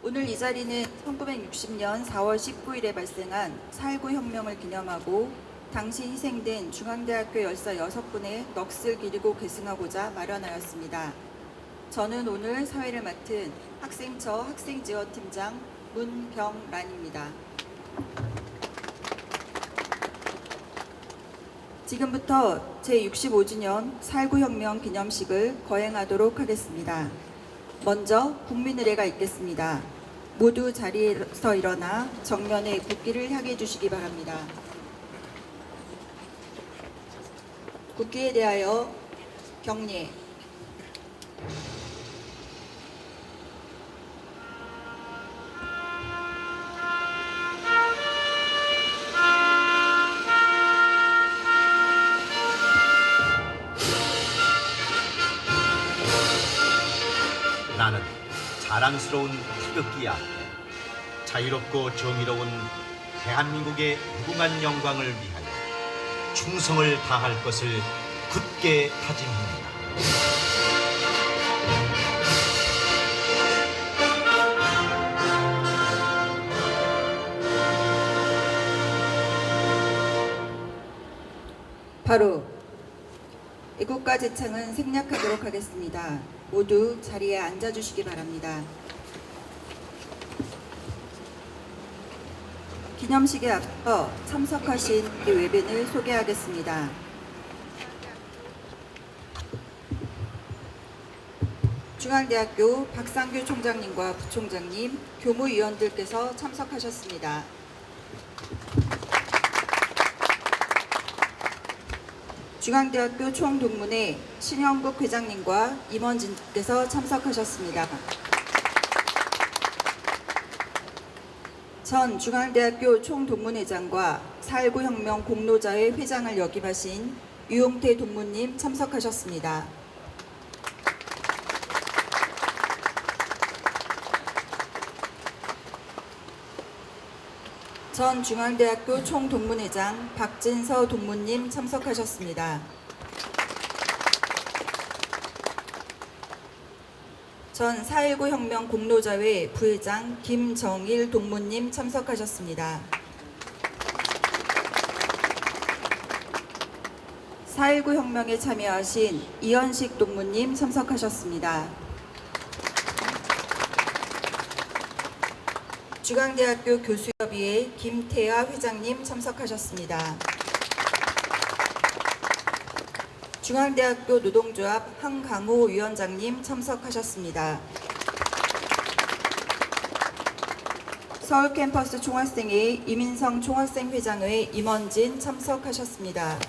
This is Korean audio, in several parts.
오늘 이 자리는 1960년 4월 19일에 발생한 4.19 혁명을 기념하고 당시 희생된 중앙대학교 열사 6분의 넋을 기리고 계승하고자 마련하였습니다. 저는 오늘 사회를 맡은 학생처 학생지원팀장 문병란입니다. 지금부터 제65주년 4.19 혁명 기념식을 거행하도록 하겠습니다. 먼저 국민의례가 있겠습니다. 모두 자리에서 일어나 정면에 국기를 향해 주시기 바랍니다. 국기에 대하여 경례. 나는 자랑스러운 태극기 앞에 자유롭고 정의로운 대한민국의 무궁한 영광을 위하여 충성을 다할 것을 굳게 다짐합니다. 바로 애국가 제창은 생략하도록 하겠습니다. 모두 자리에 앉아주시기 바랍니다. 기념식에 앞서 참석하신 이 외빈을 소개하겠습니다. 중앙대학교 박상규 총장님과 부총장님, 교무위원들께서 참석하셨습니다. 중앙대학교 총동문회 신영국 회장님과 임원진께서 참석하셨습니다. 전 중앙대학교 총동문회장과 4.19 혁명 공로자회 회장을 역임하신 유용태 동무님 참석하셨습니다. 전 중앙대학교 총동문회장 박진서 동무님 참석하셨습니다. 전 4.19 혁명 공로자회 부회장 김정일 동무님 참석하셨습니다. 4.19 혁명에 참여하신 이현식 동무님 참석하셨습니다. 중앙대학교 교수협의회 김태아 회장님 참석하셨습니다. 중앙대학교 노동조합 한강호 위원장님 참석하셨습니다. 서울캠퍼스 총학생회 이민성 총학생회장의 임원진 참석하셨습니다.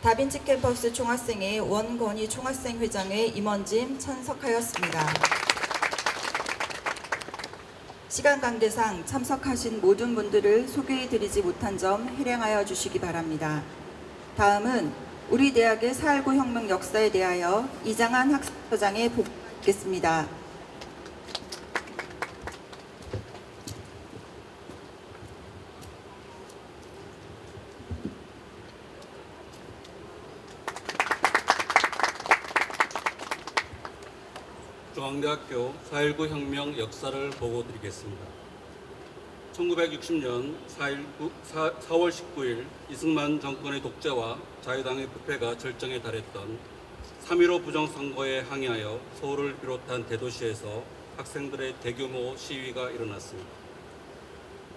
다빈치 캠퍼스 총학생회 원건희 총학생회장의 임원진 참석하였습니다. 시간 관계상 참석하신 모든 분들을 소개해드리지 못한 점 해량하여 주시기 바랍니다. 다음은 우리 대학의 4.19 혁명 역사에 대하여 이장한 학사장의 보고가 있겠습니다. 중앙대학교 4.19 혁명 역사를 보고드리겠습니다. 1960년 4월 19일 이승만 정권의 독재와 자유당의 부패가 절정에 달했던 3.15 부정선거에 항의하여 서울을 비롯한 대도시에서 학생들의 대규모 시위가 일어났습니다.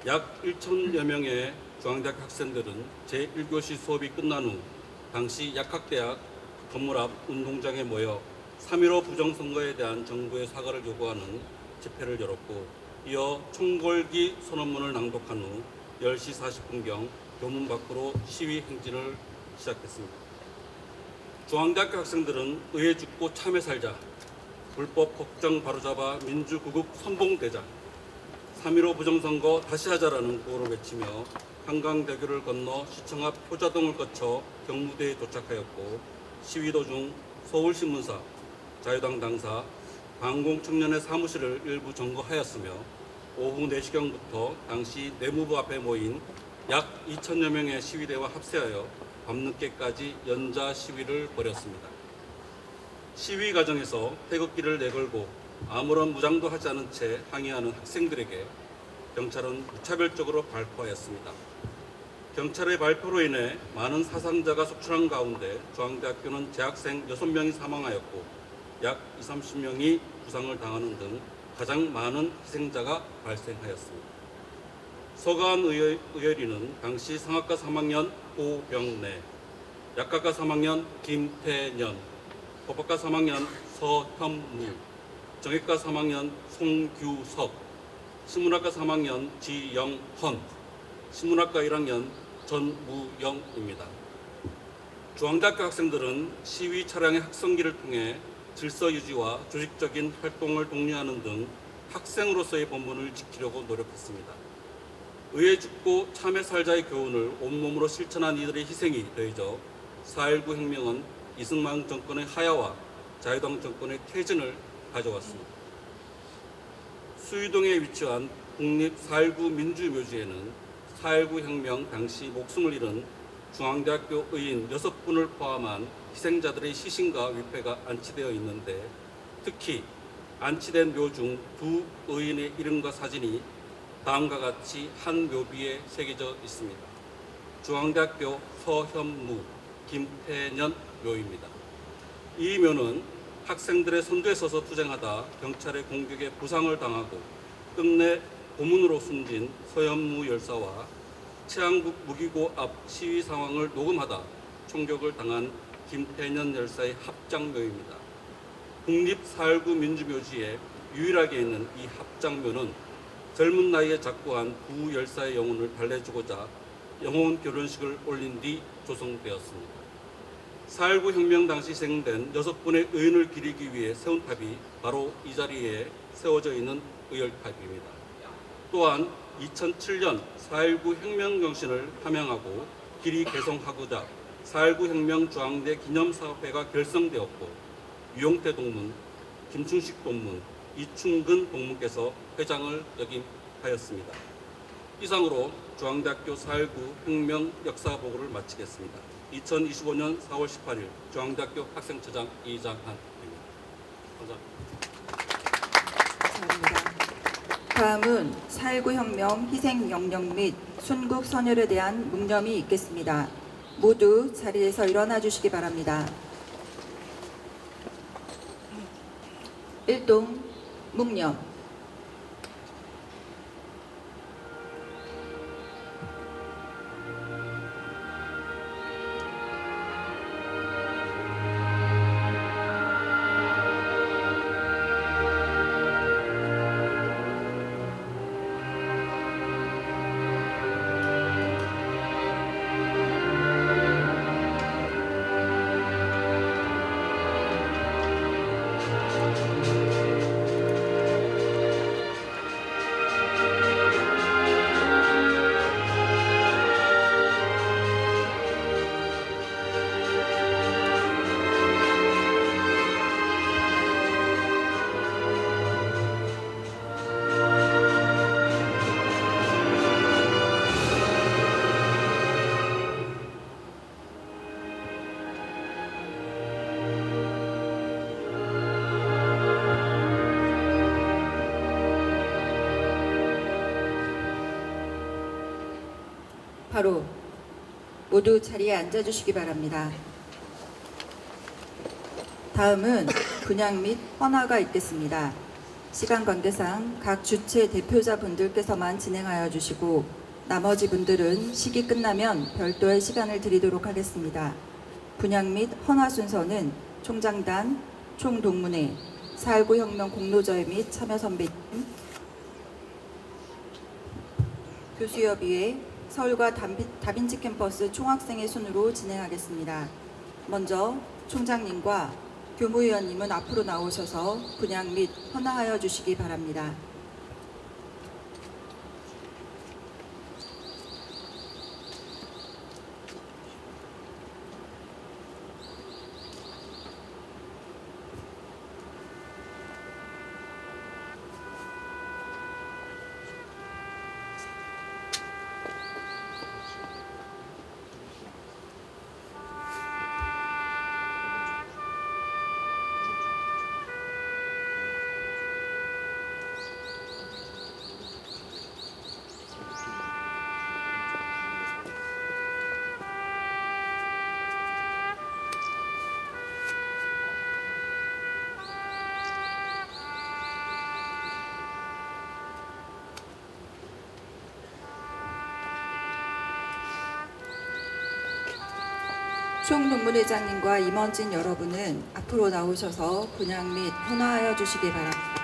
약 1,000여 명의 중앙대학 학생들은 제1교시 수업이 끝난 후 당시 약학대학 건물 앞 운동장에 모여 3.15 부정선거에 대한 정부의 사과를 요구하는 집회를 열었고, 이어 총궐기 선언문을 낭독한 후 10시 40분경 교문 밖으로 시위 행진을 시작했습니다. 중앙대학교 학생들은 의회 죽고 참에 살자, 불법 국정 바로잡아 민주구국 선봉되자, 3.15 부정선거 다시 하자라는 구호를 외치며 한강대교를 건너 시청 앞 효자동을 거쳐 경무대에 도착하였고, 시위 도중 서울신문사, 자유당 당사, 방공청년의 사무실을 일부 점거하였으며 오후 4시경부터 당시 내무부 앞에 모인 약 2,000여 명의 시위대와 합세하여 밤늦게까지 연자 시위를 벌였습니다. 시위 과정에서 태극기를 내걸고 아무런 무장도 하지 않은 채 항의하는 학생들에게 경찰은 무차별적으로 발포하였습니다. 경찰의 발표로 인해 많은 사상자가 속출한 가운데 중앙대학교는 재학생 6명이 사망하였고 약 20, 30명이 부상을 당하는 등 가장 많은 희생자가 발생하였습니다. 서가한 의열이는 당시 상학과 3학년 고병래, 약학과 3학년 김태년, 법학과 3학년 서현무, 정외과 3학년 송규석, 신문학과 3학년 지영헌, 신문학과 1학년 전무영입니다. 중앙대학교 학생들은 시위 차량의 학성기를 통해 질서 유지와 조직적인 활동을 독려하는 등 학생으로서의 본분을 지키려고 노력했습니다. 의에 죽고 참에 살자의 교훈을 온몸으로 실천한 이들의 희생이 더해져 4.19 혁명은 이승만 정권의 하야와 자유당 정권의 퇴진을 가져왔습니다. 수유동에 위치한 국립 4.19 민주묘지에는 4.19 혁명 당시 목숨을 잃은 중앙대학교 의인 6분을 포함한 희생자들의 시신과 위패가 안치되어 있는데 특히 안치된 묘 중 두 의인의 이름과 사진이 다음과 같이 한 묘비에 새겨져 있습니다. 중앙대학교 서현무, 김태년 묘입니다. 이 묘는 학생들의 선두에 서서 투쟁하다 경찰의 공격에 부상을 당하고 끝내 고문으로 숨진 서현무 열사와 최양국 무기고 앞 시위 상황을 녹음하다 총격을 당한 김태년 열사의 합장묘입니다. 국립 4.19 민주묘지에 유일하게 있는 이 합장묘는 젊은 나이에 작고한 두 열사의 영혼을 달래주고자 영혼 결혼식을 올린 뒤 조성되었습니다. 4.19 혁명 당시 희생된 6분의 의인을 기리기 위해 세운 탑이 바로 이 자리에 세워져 있는 의열탑입니다. 또한 2007년 4.19 혁명 정신을 함양하고 길이 개성하고자 4.19 혁명 중앙대 기념사업회가 결성되었고 유용태 동문, 김충식 동문, 이충근 동문께서 회장을 역임하였습니다. 이상으로 중앙대학교 4.19 혁명 역사보고를 마치겠습니다. 2025년 4월 18일 중앙대학교 학생처장 이장한입니다. 감사합니다. 다음은 4.19 혁명 희생 영령 및 순국 선열에 대한 묵념이 있겠습니다. 모두 자리에서 일어나 주시기 바랍니다. 1동 묵념. 바로 모두 자리에 앉아주시기 바랍니다. 다음은 분향 및 헌화가 있겠습니다. 시간 관계상 각 주체 대표자분들께서만 진행하여 주시고 나머지 분들은 식이 끝나면 별도의 시간을 드리도록 하겠습니다. 분향 및 헌화 순서는 총장단, 총동문회, 4.19 혁명 공로저회 및 참여선배님, 교수협의회, 서울과 다빈치 캠퍼스 총학생의 순으로 진행하겠습니다. 먼저 총장님과 교무위원님은 앞으로 나오셔서 분향 및 헌화하여 주시기 바랍니다. 총동문회장님과 임원진 여러분은 앞으로 나오셔서 분양 및 헌화하여 주시기 바랍니다.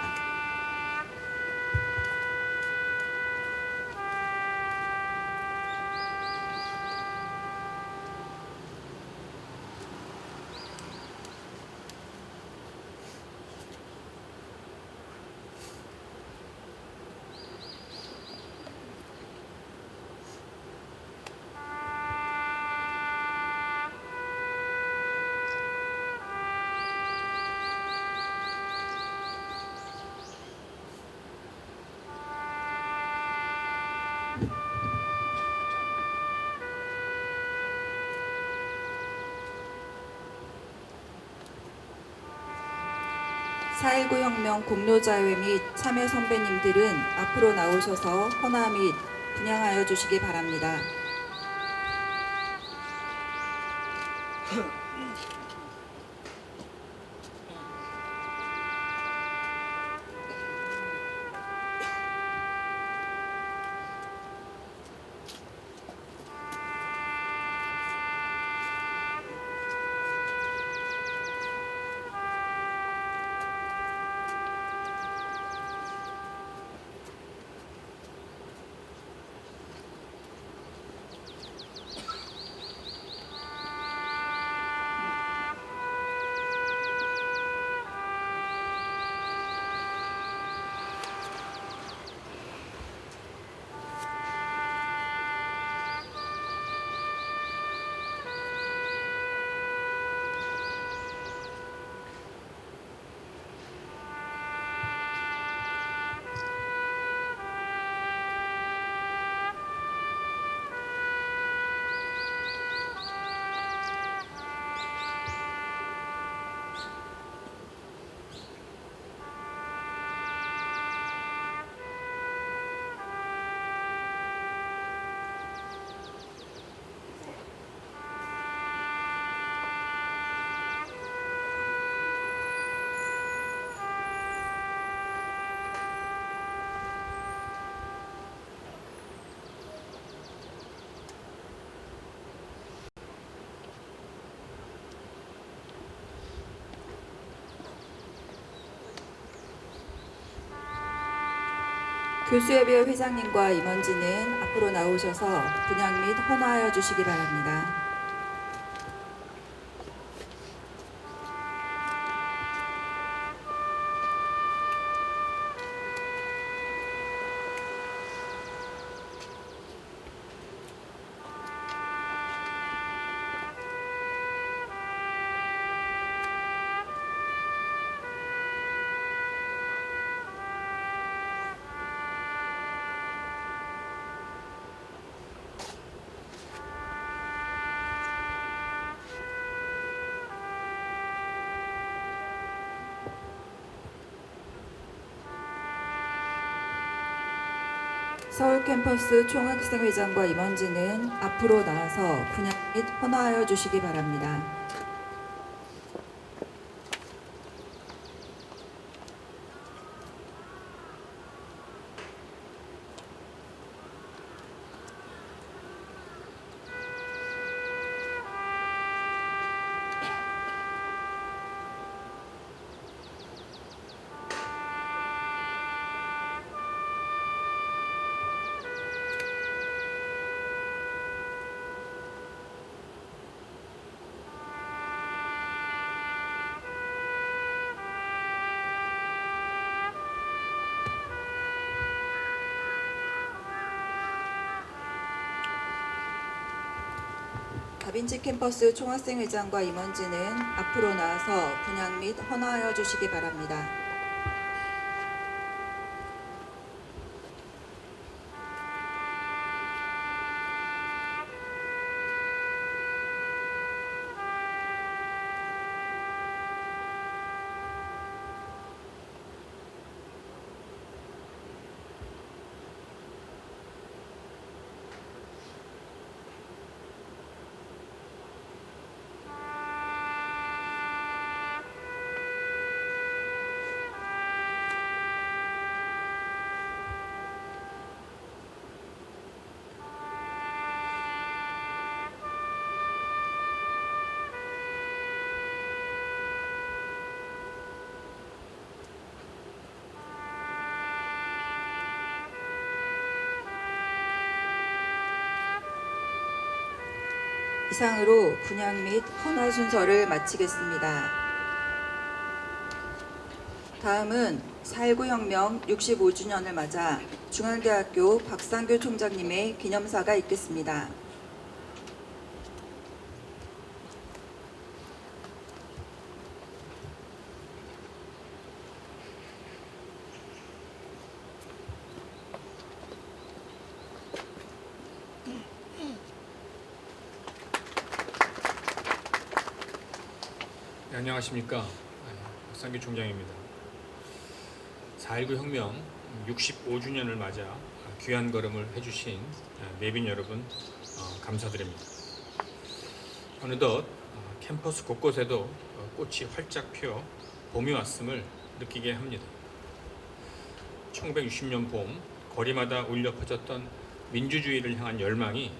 (4.19) 혁명 공로자회 및 참여 선배님들은 앞으로 나오셔서 헌화 및 분양하여 주시기 바랍니다. 교수협의회 회장님과 임원진은 앞으로 나오셔서 분양 및 헌화하여 주시기 바랍니다. 서울 캠퍼스 총학생회장과 임원진은 앞으로 나와서 분양 및 헌화하여 주시기 바랍니다. 다빈치 캠퍼스 총학생회장과 임원진은 앞으로 나와서 분양 및 헌화하여 주시기 바랍니다. 이상으로 분양 및 헌화 순서를 마치겠습니다. 다음은 4.19 혁명 65주년을 맞아 중앙대학교 박상규 총장님의 기념사가 있겠습니다. 네, 안녕하십니까. 박상규 총장입니다. 4.19 혁명 65주년을 맞아 귀한 걸음을 해주신 내빈 여러분 감사드립니다. 어느덧 캠퍼스 곳곳에도 꽃이 활짝 피어 봄이 왔음을 느끼게 합니다. 1960년 봄 거리마다 울려 퍼졌던 민주주의를 향한 열망이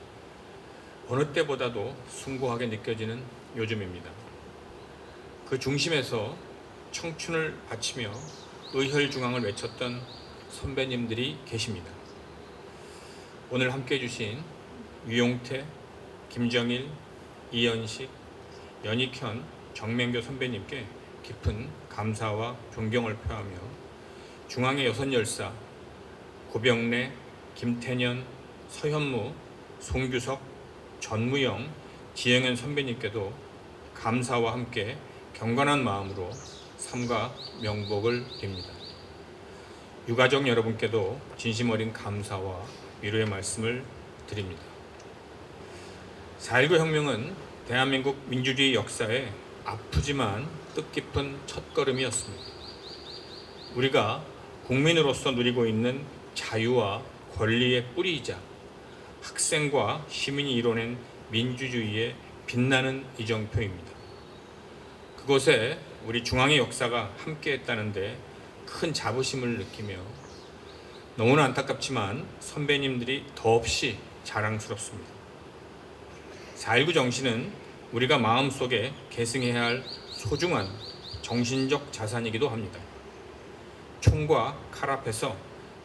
어느 때보다도 숭고하게 느껴지는 요즘입니다. 그 중심에서 청춘을 바치며 의혈중앙을 외쳤던 선배님들이 계십니다. 오늘 함께해 주신 유용태, 김정일, 이현식, 연익현, 정맹교 선배님께 깊은 감사와 존경을 표하며 중앙의 여섯 열사 고병래, 김태년, 서현무, 송규석, 전무영, 지영현 선배님께도 감사와 함께 경건한 마음으로 삼가 명복을 빕니다. 유가족 여러분께도 진심 어린 감사와 위로의 말씀을 드립니다. 4.19 혁명은 대한민국 민주주의 역사에 아프지만 뜻깊은 첫걸음이었습니다. 우리가 국민으로서 누리고 있는 자유와 권리의 뿌리이자 학생과 시민이 이뤄낸 민주주의의 빛나는 이정표입니다. 그곳에 우리 중앙의 역사가 함께했다는데 큰 자부심을 느끼며 너무나 안타깝지만 선배님들이 더없이 자랑스럽습니다. 4.19 정신은 우리가 마음속에 계승해야 할 소중한 정신적 자산이기도 합니다. 총과 칼 앞에서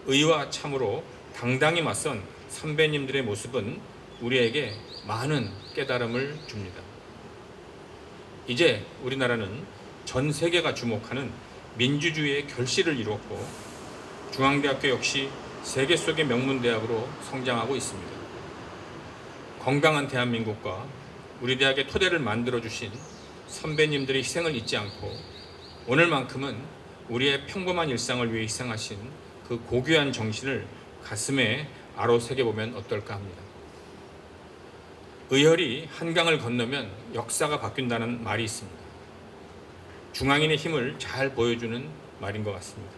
의와 참으로 당당히 맞선 선배님들의 모습은 우리에게 많은 깨달음을 줍니다. 이제 우리나라는 전 세계가 주목하는 민주주의의 결실을 이루었고 중앙대학교 역시 세계 속의 명문대학으로 성장하고 있습니다. 건강한 대한민국과 우리 대학의 토대를 만들어주신 선배님들의 희생을 잊지 않고 오늘만큼은 우리의 평범한 일상을 위해 희생하신 그 고귀한 정신을 가슴에 아로새겨보면 어떨까 합니다. 의혈이 한강을 건너면 역사가 바뀐다는 말이 있습니다. 중앙인의 힘을 잘 보여주는 말인 것 같습니다.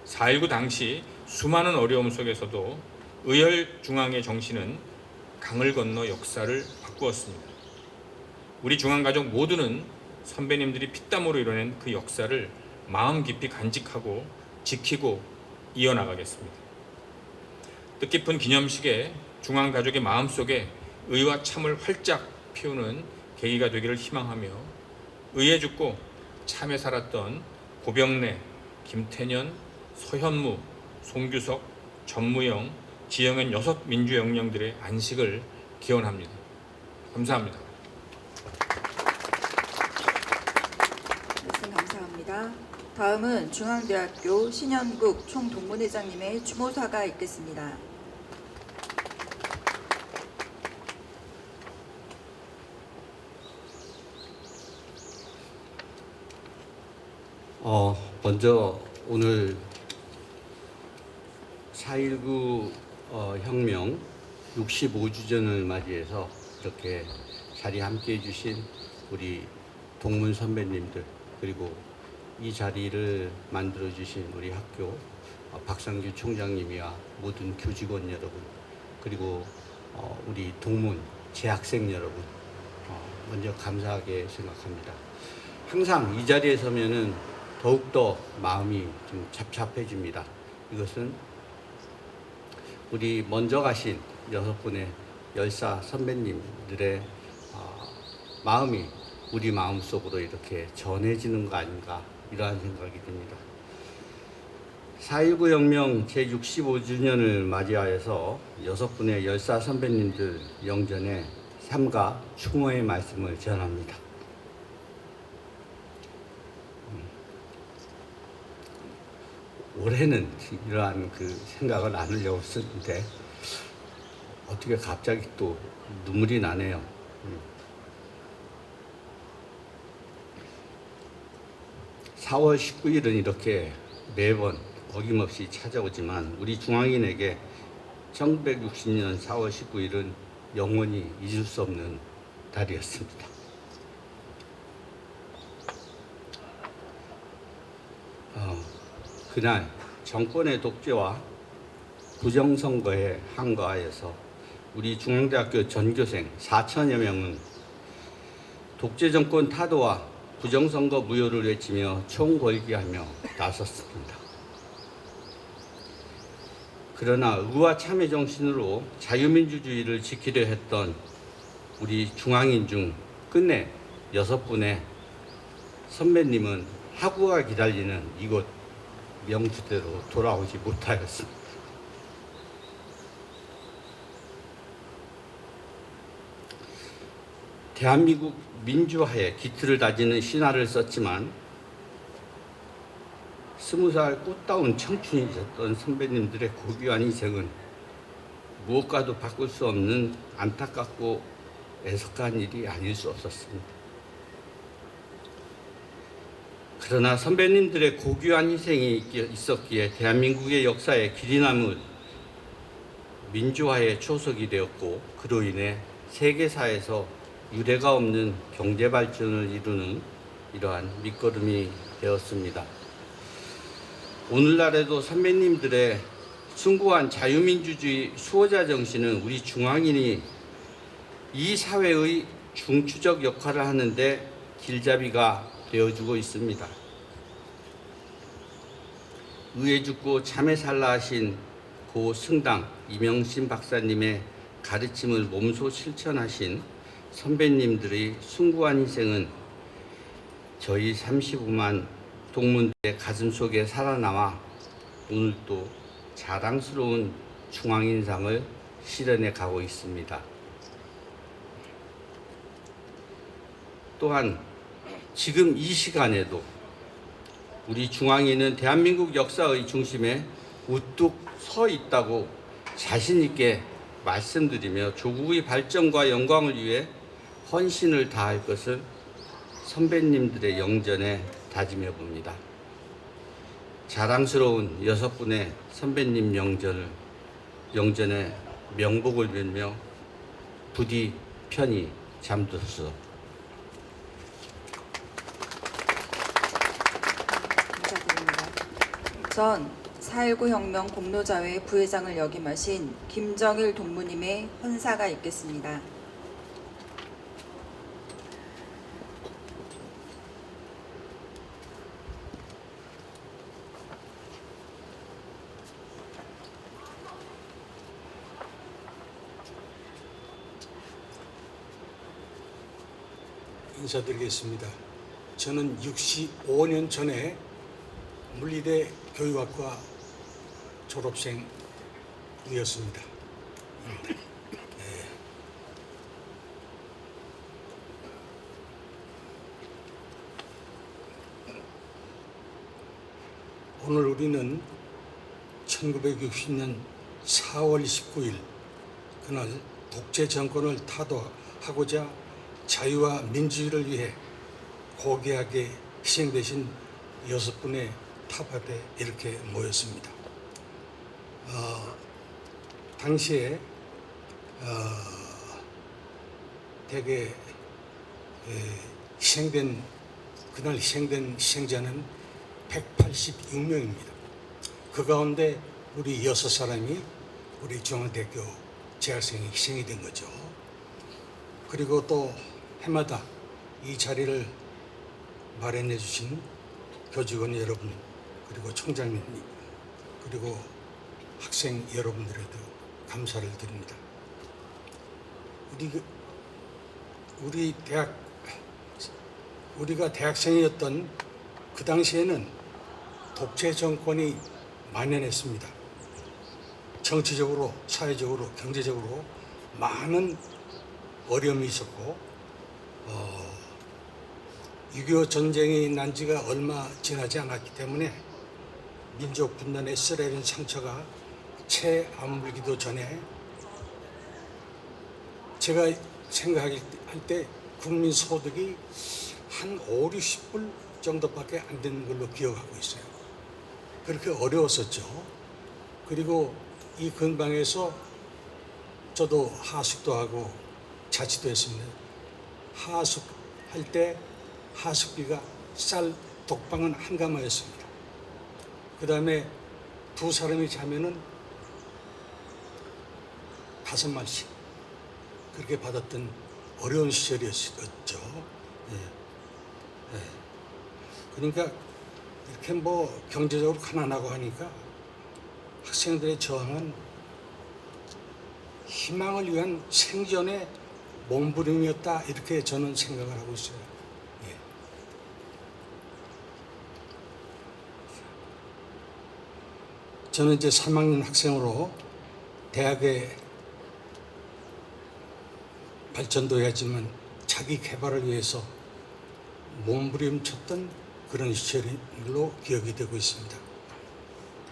4.19 당시 수많은 어려움 속에서도 의혈중앙의 정신은 강을 건너 역사를 바꾸었습니다. 우리 중앙가족 모두는 선배님들이 피땀으로 이뤄낸 그 역사를 마음 깊이 간직하고 지키고 이어나가겠습니다. 뜻깊은 기념식에 중앙가족의 마음속에 의와 참을 활짝 피우는 계기가 되기를 희망하며 의에 죽고 참에 살았던 고병래, 김태년, 서현무, 송규석, 전무영, 지영현 여섯 민주영령들의 안식을 기원합니다. 감사합니다. 말씀 감사합니다. 다음은 중앙대학교 신현국 총동문회장님의 추모사가 있겠습니다. 먼저 오늘 4.19 혁명 65주년을 맞이해서 이렇게 자리 함께 해주신 우리 동문 선배님들, 그리고 이 자리를 만들어주신 우리 학교 박상규 총장님이와 모든 교직원 여러분, 그리고 우리 동문 재학생 여러분, 먼저 감사하게 생각합니다. 항상 이 자리에 서면은 더욱더 마음이 좀 잡잡해집니다. 이것은 우리 먼저 가신 6분의 열사 선배님들의 마음이 우리 마음속으로 이렇게 전해지는 거 아닌가, 이러한 생각이 듭니다. 4.19 혁명 제65주년을 맞이하여서 6분의 열사 선배님들 영전에 삼가 추모의 말씀을 전합니다. 올해는 이러한 그 생각을 나누려고 했는데 어떻게 갑자기 또 눈물이 나네요. 4월 19일은 이렇게 매번 어김없이 찾아오지만 우리 중앙인에게 1960년 4월 19일은 영원히 잊을 수 없는 달이었습니다. 그날 정권의 독재와 부정선거에 한가하여서 우리 중앙대학교 전교생 4천여 명은 독재 정권 타도와 부정선거 무효를 외치며 총궐기하며 나섰습니다. 그러나 의와 참의 정신으로 자유민주주의를 지키려 했던 우리 중앙인 중 끝내 6분의 선배님은 하구가 기다리는 이곳 명주대로 돌아오지 못하였습니다. 대한민국 민주화에 기틀을 다지는 신화를 썼지만 20살 꽃다운 청춘이셨던 선배님들의 고귀한 희생은 무엇과도 바꿀 수 없는 안타깝고 애석한 일이 아닐 수 없었습니다. 그러나 선배님들의 고귀한 희생이 있었기에 대한민국의 역사에 길이 남은 민주화의 초석이 되었고 그로 인해 세계사에서 유례가 없는 경제 발전을 이루는 이러한 밑거름이 되었습니다. 오늘날에도 선배님들의 숭고한 자유민주주의 수호자 정신은 우리 중앙인이 이 사회의 중추적 역할을 하는데 길잡이가 되어주고 있습니다. 의에 죽고 참에 살라 하신 고 승당 이명신 박사님의 가르침을 몸소 실천하신 선배님들의 숭고한 희생은 저희 35만 동문들의 가슴속에 살아남아 오늘도 자랑스러운 중앙인상을 실현해 가고 있습니다. 또한 지금 이 시간에도 우리 중앙인은 대한민국 역사의 중심에 우뚝 서 있다고 자신 있게 말씀드리며 조국의 발전과 영광을 위해 헌신을 다할 것을 선배님들의 영전에 다짐해 봅니다. 자랑스러운 6분의 선배님 영전에 명복을 빌며 부디 편히 잠들소서. 감사드립니다. 전 4.19 혁명 공로자회 부회장을 역임하신 김정일 동무님의 헌사가 있겠습니다. 인사드리겠습니다. 저는 65년 전에 물리대 교육학과 졸업생이었습니다. 오늘 우리는 1960년 4월 19일 그날 독재 정권을 타도하고자 자유와 민주주의를 위해 고귀하게 희생되신 6분의 탑앞에 이렇게 모였습니다. 당시에 대개 그날 희생된 희생자는 186명입니다. 그 가운데 우리 6사람이 우리 중앙대학교 재학생이 희생이 된 거죠. 그리고 또 해마다 이 자리를 마련해 주신 교직원 여러분, 그리고 총장님, 그리고 학생 여러분들에도 감사를 드립니다. 우리가 대학생이었던 그 당시에는 독재 정권이 만연했습니다. 정치적으로, 사회적으로, 경제적으로 많은 어려움이 있었고 6.25 전쟁이 난 지가 얼마 지나지 않았기 때문에 민족 분단의 쓰레기는 상처가 채 아물기도 전에 제가 생각할 때 국민 소득이 한 5, 60불 정도밖에 안 되는 걸로 기억하고 있어요. 그렇게 어려웠었죠. 그리고 이 근방에서 저도 하숙도 하고 자취도 했습니다. 하숙할 때 하숙비가 쌀 독방은 한 가마였습니다. 그 다음에 두 사람이 자면은 5만씩 그렇게 받았던 어려운 시절이었죠. 그러니까 이렇게 뭐 경제적으로 가난하고 하니까 학생들의 저항은 희망을 위한 생존의 몸부림이었다, 이렇게 저는 생각을 하고 있어요. 저는 이제 3학년 학생으로 대학에 발전도 해야지만 자기 개발을 위해서 몸부림쳤던 그런 시절로 기억이 되고 있습니다.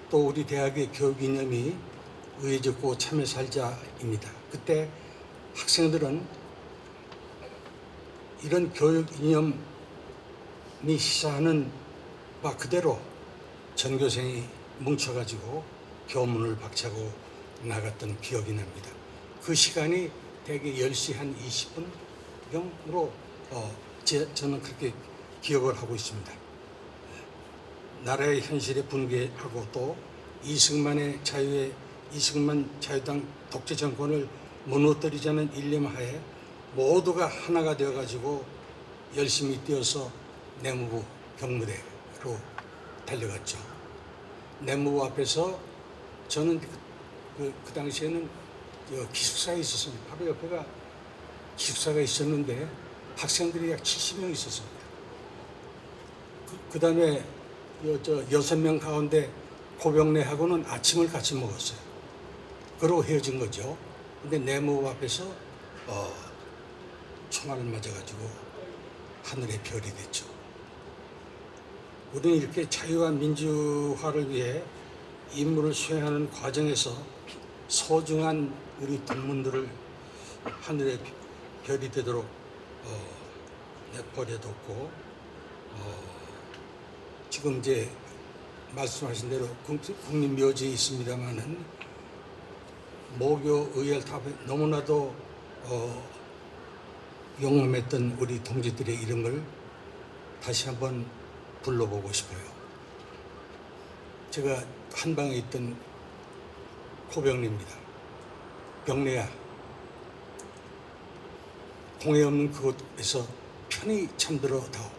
또 우리 대학의 교육 이념이 의해졌고 참여 살자입니다. 그때 학생들은 이런 교육 이념이 시사하는 바 그대로 전교생이 뭉쳐가지고 교문을 박차고 나갔던 기억이 납니다. 그 시간이 대개 10시 한 20분경으로 저는 그렇게 기억을 하고 있습니다. 나라의 현실에 분개하고 또 이승만 자유당 독재 정권을 무너뜨리자는 일념하에 모두가 하나가 되어가지고 열심히 뛰어서 내무부 경무대로 달려갔죠. 내무부 앞에서 저는 그 당시에는 기숙사에 있었습니다. 바로 옆에가 기숙사가 있었는데 학생들이 약 70명 있었습니다. 그 다음에 6명 가운데 고병래하고는 아침을 같이 먹었어요. 그러고 헤어진 거죠. 근데 내무부 앞에서 총알을 맞아가지고 하늘의 별이 됐죠. 우리는 이렇게 자유와 민주화를 위해 임무를 수행하는 과정에서 소중한 우리 동문들을 하늘의 별이 되도록 내버려뒀고 지금 이제 말씀하신 대로 국립묘지에 있습니다마는 모교 의열탑에 너무나도 용감했던 우리 동지들의 이름을 다시 한번 불러보고 싶어요. 제가 한방에 있던 고병래입니다. 병래야, 공해 없는 그곳에서 편히 잠들어 다오.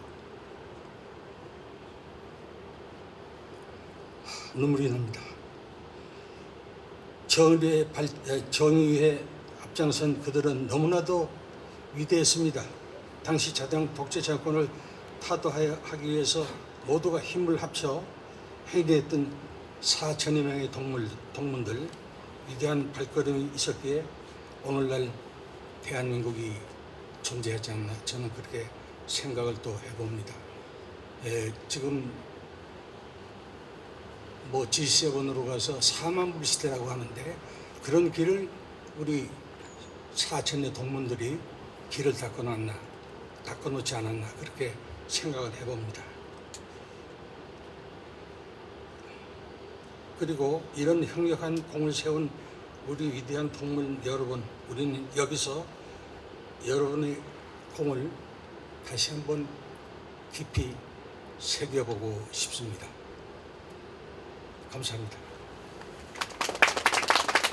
눈물이 납니다. 정의에 앞장선 그들은 너무나도 위대했습니다. 당시 자당 독재 정권을 타도하기 위해서 모두가 힘을 합쳐 행진했던 4천여 명의 동문들, 위대한 발걸음이 있었기에 오늘날 대한민국이 존재하지 않나, 저는 그렇게 생각을 또 해봅니다. 지금 뭐 G7으로 가서 4만 불 시대라고 하는데 그런 길을 우리 4천여 동문들이 길을 닦아놓지 않았나, 그렇게 생각을 해봅니다. 그리고 이런 혁혁한 공을 세운 우리 위대한 동문 여러분, 우리는 여기서 여러분의 공을 다시 한번 깊이 새겨보고 싶습니다. 감사합니다.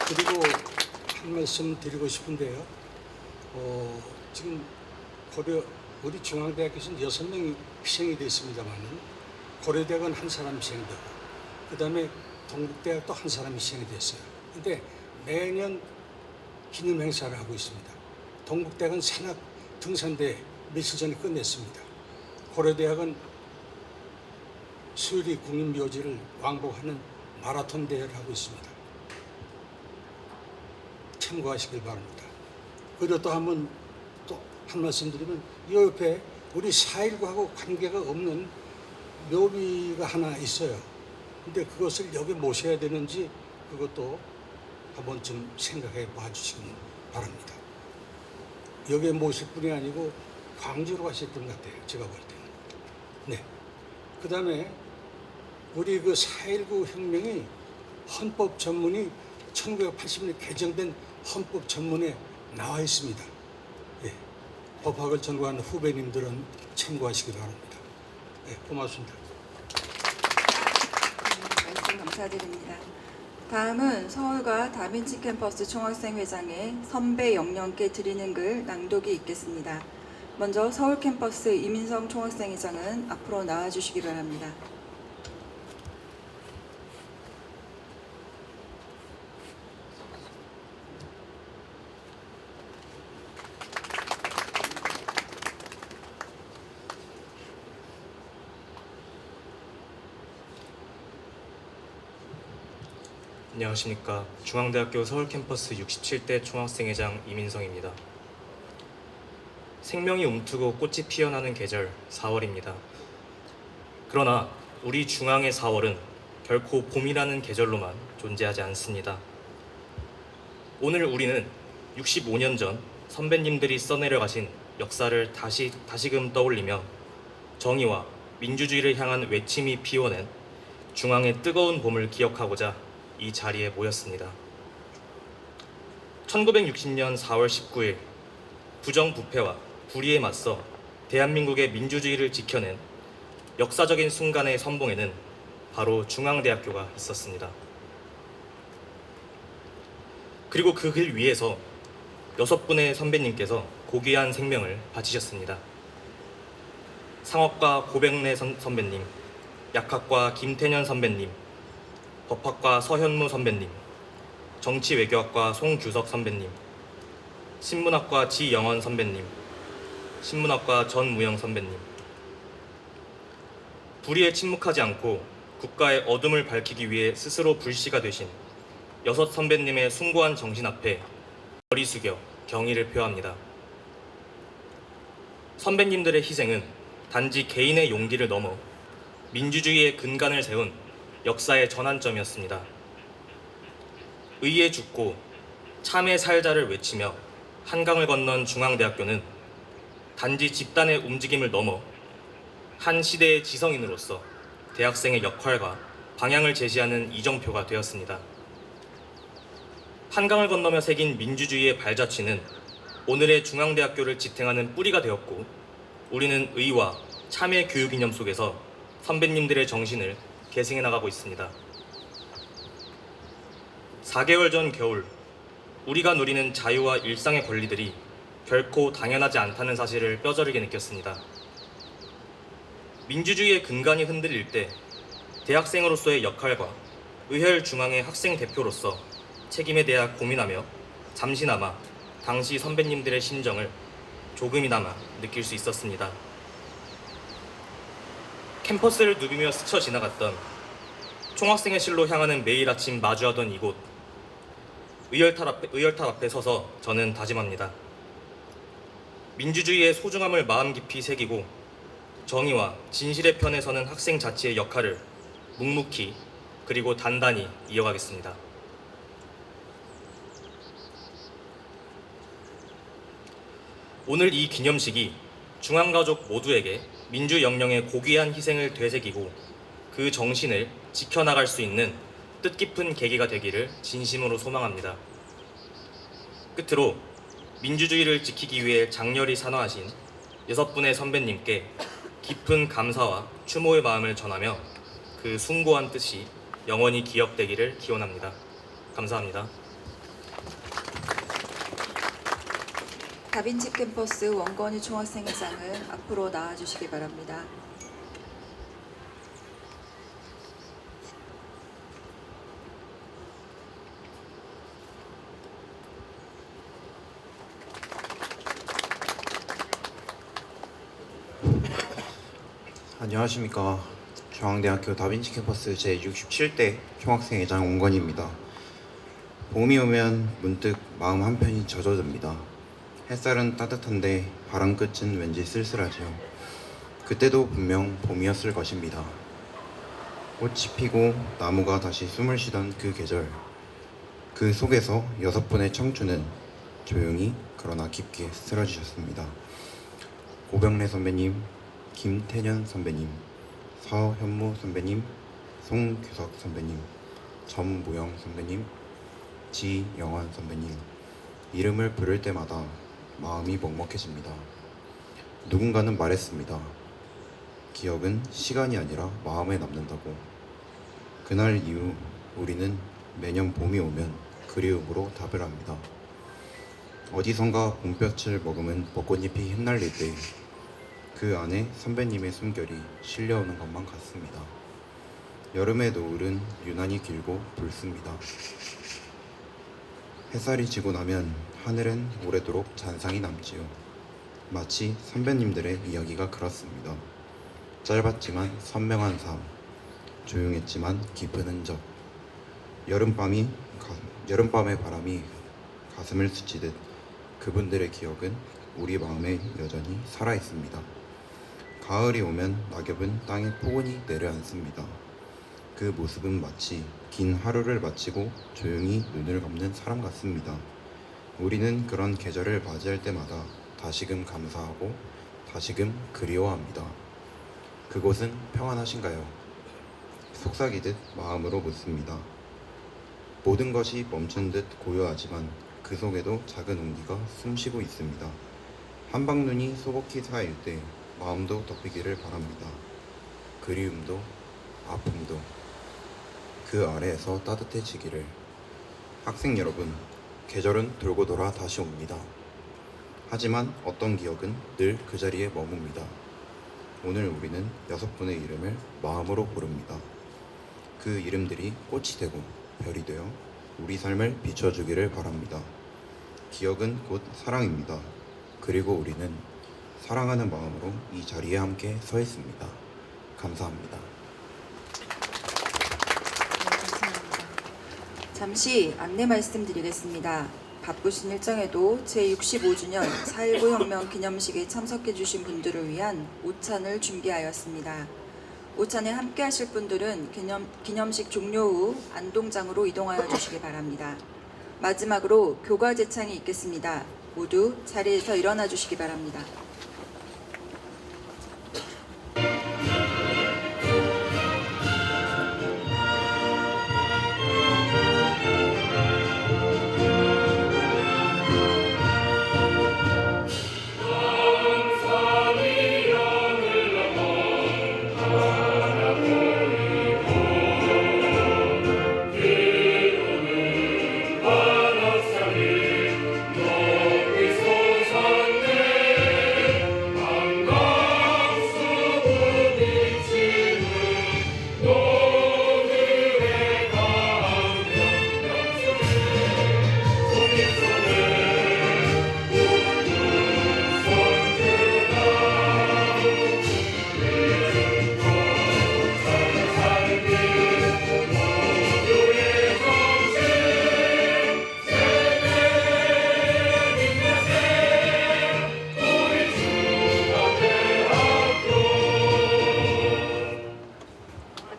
그리고 한 말씀 드리고 싶은데요. 지금 우리 중앙대학교에서는 6명이 희생이 됐습니다만은 고려대학은 한 사람 희생되고 그 다음에 동국대학도 한 사람이 희생이 됐어요. 근데 매년 기념 행사를 하고 있습니다. 동국대학은 산악 등산대 며칠 전에 끝냈습니다. 고려대학은 수유리 국립묘지를 왕복하는 마라톤 대회를 하고 있습니다. 참고하시길 바랍니다. 그리고 또 한번 한 말씀 드리면 이 옆에 우리 4.19하고 관계가 없는 묘비가 하나 있어요. 근데 그것을 여기 모셔야 되는지 그것도 한번 좀 생각해 봐 주시기 바랍니다. 여기에 모실 분이 아니고 광주로 가실 분 같아요. 제가 볼 때는. 네. 그 다음에 우리 그 4.19 혁명이 헌법 전문이 1980년에 개정된 헌법 전문에 나와 있습니다. 예. 법학을 전공한 후배님들은 참고하시기 바랍니다. 네, 고맙습니다. 말씀 감사드립니다. 다음은 서울과 다빈치 캠퍼스 총학생회장의 선배 영령께 드리는 글 낭독이 있겠습니다. 먼저 서울 캠퍼스 이민성 총학생회장은 앞으로 나와주시기 바랍니다. 안녕하십니까. 중앙대학교 서울캠퍼스 67대 총학생회장 이민성입니다. 생명이 움트고 꽃이 피어나는 계절 4월입니다. 그러나 우리 중앙의 4월은 결코 봄이라는 계절로만 존재하지 않습니다. 오늘 우리는 65년 전 선배님들이 써내려 가신 역사를 다시금 떠올리며 정의와 민주주의를 향한 외침이 피워낸 중앙의 뜨거운 봄을 기억하고자 이 자리에 모였습니다. 1960년 4월 19일 부정부패와 불의에 맞서 대한민국의 민주주의를 지켜낸 역사적인 순간의 선봉에는 바로 중앙대학교가 있었습니다. 그리고 그 길 위에서 6분의 선배님께서 고귀한 생명을 바치셨습니다. 상업과 고백래 선배님, 약학과 김태년 선배님, 법학과 서현무 선배님, 정치외교학과 송규석 선배님, 신문학과 지영원 선배님, 신문학과 전무영 선배님. 불의에 침묵하지 않고 국가의 어둠을 밝히기 위해 스스로 불씨가 되신 6 선배님의 숭고한 정신 앞에 머리 숙여 경의를 표합니다. 선배님들의 희생은 단지 개인의 용기를 넘어 민주주의의 근간을 세운 역사의 전환점이었습니다. 의에 죽고 참에 살자를 외치며 한강을 건넌 중앙대학교는 단지 집단의 움직임을 넘어 한 시대의 지성인으로서 대학생의 역할과 방향을 제시하는 이정표가 되었습니다. 한강을 건너며 새긴 민주주의의 발자취는 오늘의 중앙대학교를 지탱하는 뿌리가 되었고, 우리는 의와 참의 교육 이념 속에서 선배님들의 정신을 계승해 나가고 있습니다. 4개월 전 겨울, 우리가 누리는 자유와 일상의 권리들이 결코 당연하지 않다는 사실을 뼈저리게 느꼈습니다. 민주주의의 근간이 흔들릴 때 대학생으로서의 역할과 의혈중앙의 학생 대표로서 책임에 대해 고민하며 잠시나마 당시 선배님들의 심정을 조금이나마 느낄 수 있었습니다. 캠퍼스를 누비며 스쳐 지나갔던 총학생의 실로 향하는 매일 아침 마주하던 이곳, 의열탑 앞에 서서 저는 다짐합니다. 민주주의의 소중함을 마음 깊이 새기고 정의와 진실의 편에 서는 학생 자치의 역할을 묵묵히 그리고 단단히 이어가겠습니다. 오늘 이 기념식이 중앙가족 모두에게 민주영령의 고귀한 희생을 되새기고 그 정신을 지켜나갈 수 있는 뜻깊은 계기가 되기를 진심으로 소망합니다. 끝으로 민주주의를 지키기 위해 장렬히 산화하신 6분의 선배님께 깊은 감사와 추모의 마음을 전하며 그 숭고한 뜻이 영원히 기억되기를 기원합니다. 감사합니다. 다빈치 캠퍼스 원건희 총학생회장은 앞으로 나와주시기 바랍니다. 안녕하십니까. 중앙대학교 다빈치 캠퍼스 제67대 총학생회장 원건희입니다. 봄이 오면 문득 마음 한편이 젖어듭니다. 햇살은 따뜻한데 바람 끝은 왠지 쓸쓸하지요. 그때도 분명 봄이었을 것입니다. 꽃이 피고 나무가 다시 숨을 쉬던 그 계절, 그 속에서 6분의 청춘은 조용히 그러나 깊게 쓰러지셨습니다. 고병래 선배님, 김태년 선배님, 서현무 선배님, 송규석 선배님, 전무영 선배님, 지영환 선배님, 이름을 부를 때마다 마음이 먹먹해집니다. 누군가는 말했습니다. 기억은 시간이 아니라 마음에 남는다고. 그날 이후 우리는 매년 봄이 오면 그리움으로 답을 합니다. 어디선가 봄볕을 머금은 벚꽃잎이 흩날릴 때 그 안에 선배님의 숨결이 실려오는 것만 같습니다. 여름의 노을은 유난히 길고 붉습니다. 햇살이 지고 나면 하늘엔 오래도록 잔상이 남지요. 마치 선배님들의 이야기가 그렇습니다. 짧았지만 선명한 삶, 조용했지만 깊은 흔적. 여름밤의 바람이 가슴을 스치듯 그분들의 기억은 우리 마음에 여전히 살아있습니다. 가을이 오면 낙엽은 땅에 포근히 내려앉습니다. 그 모습은 마치 긴 하루를 마치고 조용히 눈을 감는 사람 같습니다. 우리는 그런 계절을 맞이할 때마다 다시금 감사하고 다시금 그리워합니다. 그곳은 평안하신가요? 속삭이듯 마음으로 묻습니다. 모든 것이 멈춘 듯 고요하지만 그 속에도 작은 온기가 숨쉬고 있습니다. 한방눈이 소복히 쌓일 때 마음도 덮이기를 바랍니다. 그리움도 아픔도 그 아래에서 따뜻해지기를. 학생 여러분, 계절은 돌고 돌아 다시 옵니다. 하지만 어떤 기억은 늘 그 자리에 머뭅니다. 오늘 우리는 6분의 이름을 마음으로 부릅니다. 그 이름들이 꽃이 되고 별이 되어 우리 삶을 비춰주기를 바랍니다. 기억은 곧 사랑입니다. 그리고 우리는 사랑하는 마음으로 이 자리에 함께 서 있습니다. 감사합니다. 잠시 안내 말씀드리겠습니다. 바쁘신 일정에도 제65주년 4.19 혁명 기념식에 참석해 주신 분들을 위한 오찬을 준비하였습니다. 오찬에 함께 하실 분들은 기념식 종료 후 안동장으로 이동하여 주시기 바랍니다. 마지막으로 교과 제창이 있겠습니다. 모두 자리에서 일어나 주시기 바랍니다.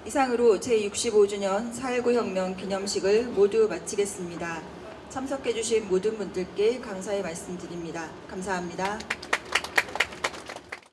이상으로 제65주년 4.19 혁명 기념식을 모두 마치겠습니다. 참석해주신 모든 분들께 감사의 말씀드립니다. 감사합니다.